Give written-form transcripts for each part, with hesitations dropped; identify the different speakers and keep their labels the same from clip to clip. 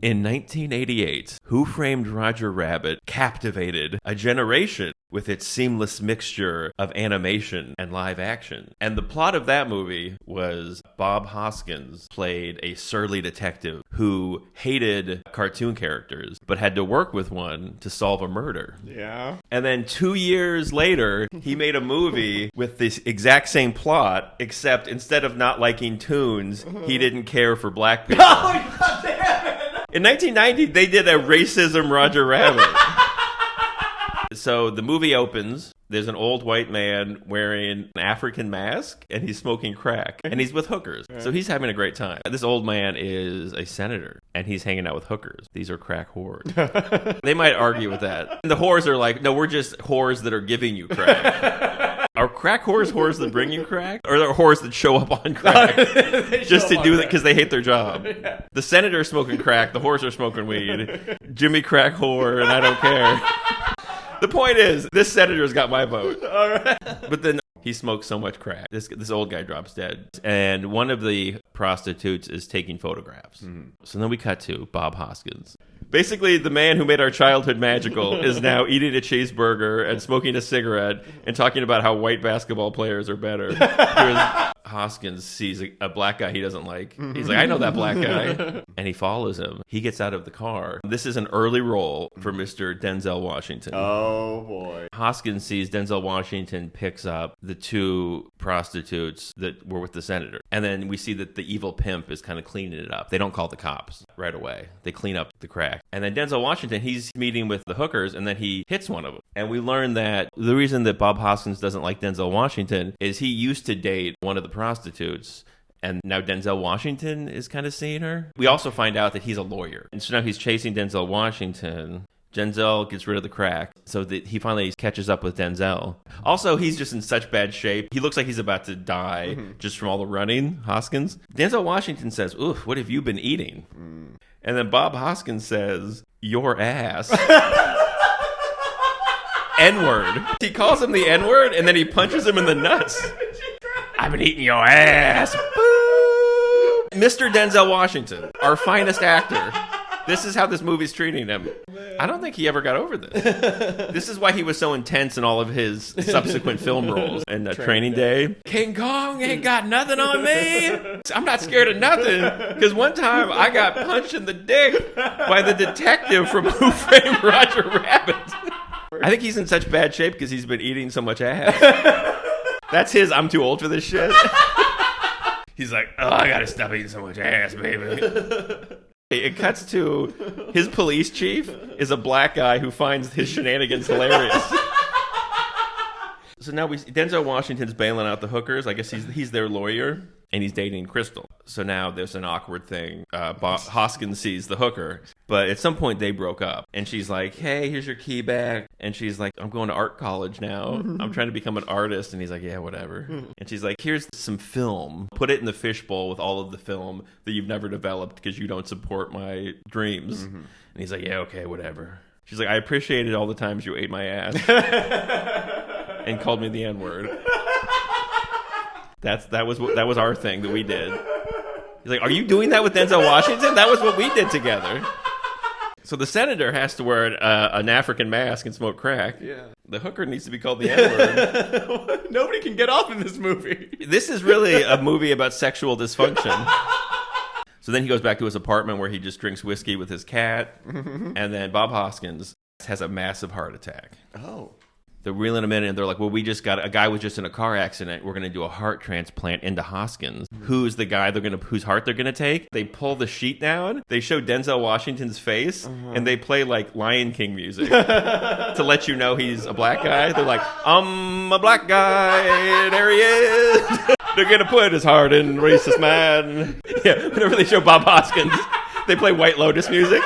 Speaker 1: In 1988, Who Framed Roger Rabbit captivated a generation with its seamless mixture of animation and live action. And the plot of that movie was Bob Hoskins played a surly detective who hated cartoon characters, but had to work with one to solve a murder.
Speaker 2: Yeah.
Speaker 1: And then 2 years later, he made a movie with this exact same plot, except instead of not liking tunes, he didn't care for black people.
Speaker 2: Oh, God damn it!
Speaker 1: In 1990, they did a racism Roger Rabbit. So the movie opens. There's an old white man wearing an African mask, and he's smoking crack, and he's with hookers. So he's having a great time. This old man is a senator, and he's hanging out with hookers. These are crack whores. They might argue with that. And the whores are like, no, we're just whores that are giving you crack. Are crack whores that bring you crack? Or are whores that show up on crack just to do that because they hate their job? Yeah. The senator's smoking crack, the whores are smoking weed. Jimmy crack whore, and I don't care. The point is, this senator's got my vote. All right. But then he smokes so much crack. This old guy drops dead. And one of the prostitutes is taking photographs. Mm-hmm. So then we cut to Bob Hoskins. Basically, the man who made our childhood magical is now eating a cheeseburger and smoking a cigarette and talking about how white basketball players are better. Here's Hoskins sees a black guy he doesn't like. He's like, I know that black guy. And he follows him. He gets out of the car. This is an early role for Mr. Denzel Washington.
Speaker 2: Oh, boy.
Speaker 1: Hoskins sees Denzel Washington picks up the two prostitutes that were with the senator. And then we see that the evil pimp is kind of cleaning it up. They don't call the cops right away. They clean up the crack. And then Denzel Washington, he's meeting with the hookers, and then he hits one of them. And we learn that the reason that Bob Hoskins doesn't like Denzel Washington is he used to date one of the prostitutes, and now Denzel Washington is kind of seeing her. We also find out that he's a lawyer. And so now he's chasing Denzel Washington. Denzel gets rid of the crack so that he finally catches up with Denzel. Also, he's just in such bad shape. He looks like he's about to die just from all the running, Hoskins. Denzel Washington says, oof, what have you been eating? And then Bob Hoskins says, your ass. N-word. He calls him the N-word, and then he punches him in the nuts. I've been eating your ass. Boo! Mr. Denzel Washington, our finest actor. This is how this movie's treating him. I don't think he ever got over this. This is why he was so intense in all of his subsequent film roles. And Training Day. King Kong ain't got nothing on me. I'm not scared of nothing. Because one time I got punched in the dick by the detective from Who Framed Roger Rabbit. I think he's in such bad shape because he's been eating so much ass. That's his I'm too old for this shit. He's like, oh, I gotta stop eating so much ass, baby. It cuts to his police chief is a black guy who finds his shenanigans hilarious. So now Denzel Washington's bailing out the hookers. I guess he's their lawyer, and he's dating Crystal. So now there's an awkward thing. Hoskins sees the hooker, but at some point they broke up. And she's like, hey, here's your key back. And she's like, I'm going to art college now. I'm trying to become an artist. And he's like, yeah, whatever. And she's like, here's some film. Put it in the fishbowl with all of the film that you've never developed because you don't support my dreams. And he's like, yeah, okay, whatever. She's like, I appreciated all the times you ate my ass and called me the N-word. That was our thing that we did. He's like, are you doing that with Denzel Washington? That was what we did together. So the senator has to wear an African mask and smoke crack. Yeah. The hooker needs to be called the N-word.
Speaker 2: Nobody can get off in this movie.
Speaker 1: This is really a movie about sexual dysfunction. So then he goes back to his apartment where he just drinks whiskey with his cat. And then Bob Hoskins has a massive heart attack.
Speaker 2: Oh.
Speaker 1: They're reeling him in, and they're like, well, we just got a guy was just in a car accident. We're going to do a heart transplant into Hoskins. Who's the guy whose heart they're going to take? They pull the sheet down. They show Denzel Washington's face, and they play like Lion King music to let you know he's a black guy. They're like, I'm a black guy. There he is. They're going to put his heart in racist man. Yeah, whenever they show Bob Hoskins, they play White Lotus music.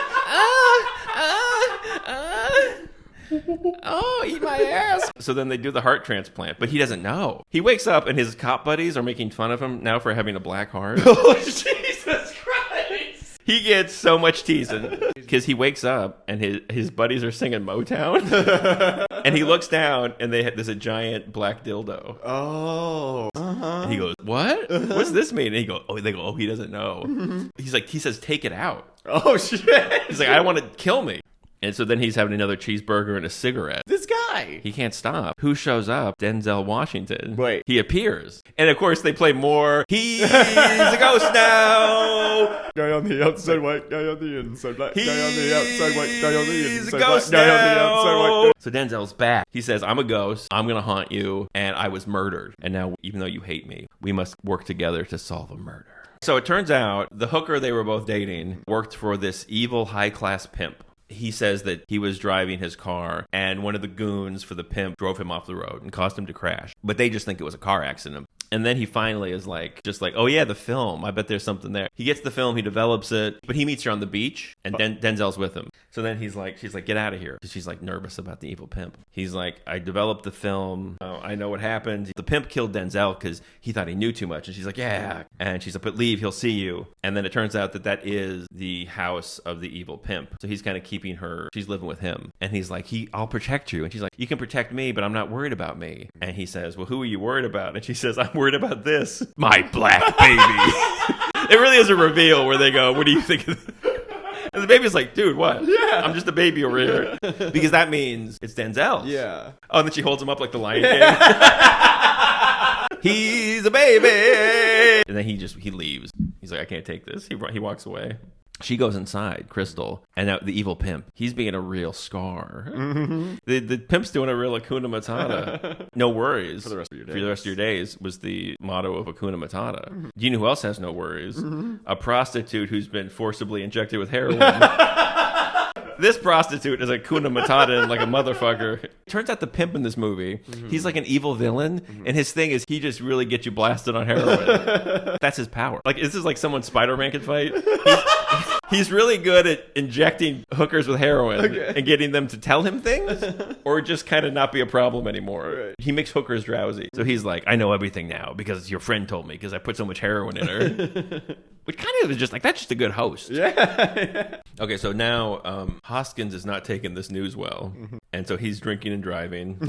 Speaker 1: Oh, eat my ass. So then they do the heart transplant, but he doesn't know. He wakes up and his cop buddies are making fun of him now for having a black heart.
Speaker 2: Oh, Jesus Christ.
Speaker 1: He gets so much teasing because he wakes up and his buddies are singing Motown. And he looks down and there's a giant black dildo.
Speaker 2: Oh. Uh-huh.
Speaker 1: And he goes, what? What's this mean? And they go, oh, he doesn't know. He says, take it out.
Speaker 2: Oh, shit.
Speaker 1: He's like, I want to kill me. And so then he's having another cheeseburger and a cigarette.
Speaker 2: This guy.
Speaker 1: He can't stop. Who shows up? Denzel Washington.
Speaker 2: Wait.
Speaker 1: He appears. And of course they play more. He's a ghost now.
Speaker 2: Guy on the outside white, guy on the inside black, guy on the outside white, guy on the
Speaker 1: He's
Speaker 2: inside
Speaker 1: a ghost
Speaker 2: black, guy on the outside white.
Speaker 1: now. So Denzel's back. He says, I'm a ghost. I'm going to haunt you. And I was murdered. And now, even though you hate me, we must work together to solve a murder. So it turns out the hooker they were both dating worked for this evil high-class pimp. He says that he was driving his car and one of the goons for the pimp drove him off the road and caused him to crash. But they just think it was a car accident. And then he finally is like, oh yeah, the film. I bet there's something there. He gets the film, he develops it, but he meets her on the beach and Denzel's with him. So then she's like, get out of here. She's like nervous about the evil pimp. He's like, I developed the film. I know what happened. The pimp killed Denzel because he thought he knew too much. And she's like, yeah. And she's like, but leave, he'll see you. And then it turns out that is the house of the evil pimp. So he's kind of keeping her, she's living with him. And he's like, I'll protect you. And she's like, you can protect me, but I'm not worried about me. And he says, well, who are you worried about? And she says, I'm worried about this. My black baby. It really is a reveal where they go, what do you think of this? And the baby's like, dude, what? Yeah. I'm just a baby over here. Because that means it's Denzel's.
Speaker 2: Yeah.
Speaker 1: Oh, and then she holds him up like the Lion King. He's a baby. And then he leaves. He's like, I can't take this. He walks away. She goes inside, Crystal, and now the evil pimp, he's being a real scar. Mm-hmm. The pimp's doing a real Hakuna Matata. No worries. For the rest of your days was the motto of Hakuna Matata. Mm-hmm. Do you know who else has no worries? Mm-hmm. A prostitute who's been forcibly injected with heroin. This prostitute is a Hakuna Matata like a motherfucker. Turns out the pimp in this movie, he's like an evil villain, and his thing is he just really gets you blasted on heroin. That's his power. Like, this is like someone Spider-Man could fight. He's really good at injecting hookers with heroin and getting them to tell him things or just kind of not be a problem anymore. Right. He makes hookers drowsy. So he's like, I know everything now because your friend told me because I put so much heroin in her. Which kind of is just like, that's just a good host. Yeah. Okay, so now Hoskins is not taking this news well. Mm-hmm. And so he's drinking and driving.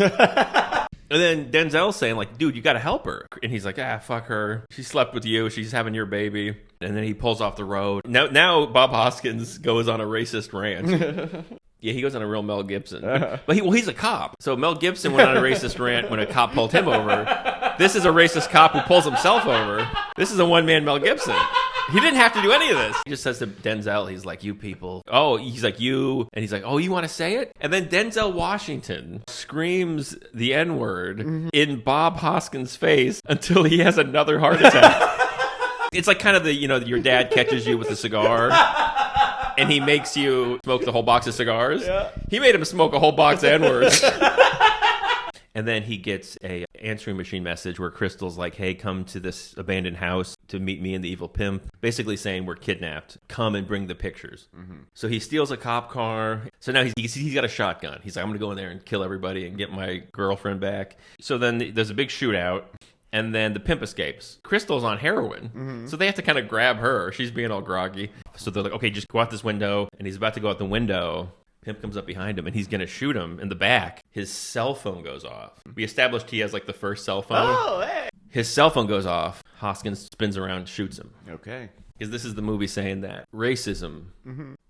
Speaker 1: And then Denzel's saying, like, dude, you got to help her. And he's like, fuck her. She slept with you. She's having your baby. And then he pulls off the road. Now Bob Hoskins goes on a racist rant. Yeah, he goes on a real Mel Gibson. But he's a cop. So Mel Gibson went on a racist rant when a cop pulled him over. This is a racist cop who pulls himself over. This is a one-man Mel Gibson. He didn't have to do any of this. He just says to Denzel, he's like, you people. Oh, he's like, you. And he's like, oh, you want to say it? And then Denzel Washington screams the N-word in Bob Hoskins' face until he has another heart attack. It's like kind of your dad catches you with a cigar and he makes you smoke the whole box of cigars. Yeah. He made him smoke a whole box of N-words. And then he gets a answering machine message where Crystal's like, hey, come to this abandoned house to meet me and the evil pimp. Basically saying we're kidnapped. Come and bring the pictures. Mm-hmm. So he steals a cop car. So now he's got a shotgun. He's like, I'm going to go in there and kill everybody and get my girlfriend back. So then there's a big shootout. And then the pimp escapes. Crystal's on heroin. So they have to kind of grab her. She's being all groggy. So they're like, okay, just go out this window. And he's about to go out the window. Pimp comes up behind him and he's going to shoot him in the back. His cell phone goes off. We established he has like the first cell phone. Oh, hey. His cell phone goes off. Hoskins spins around and shoots him. Okay. Because this is the movie saying that racism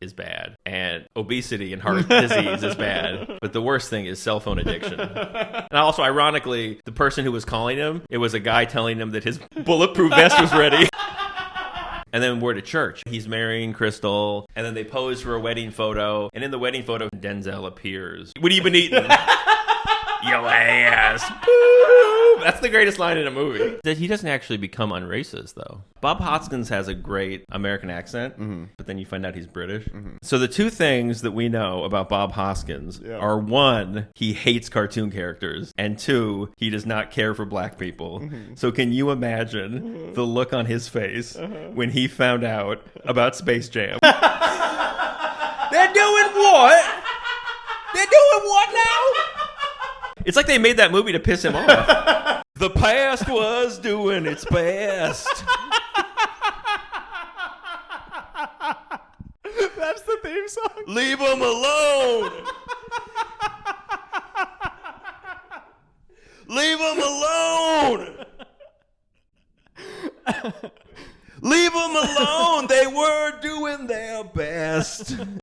Speaker 1: is bad and obesity and heart disease is bad. But the worst thing is cell phone addiction. And also, ironically, the person who was calling him, it was a guy telling him that his bulletproof vest was ready. And then we're to church. He's marrying Crystal. And then they pose for a wedding photo. And in the wedding photo, Denzel appears. What have you been eating? Yo ass. Boom. That's the greatest line in a movie. That he doesn't actually become unracist, though. Bob Hoskins has a great American accent, but then you find out he's British. So the two things that we know about Bob Hoskins are, one, he hates cartoon characters, and two, he does not care for black people. So can you imagine the look on his face when he found out about Space Jam? They're doing what? They're doing what now? It's like they made that movie to piss him off. The past was doing its best.
Speaker 2: That's the theme song.
Speaker 1: Leave him alone. Leave him alone. Leave them alone. They were doing their best.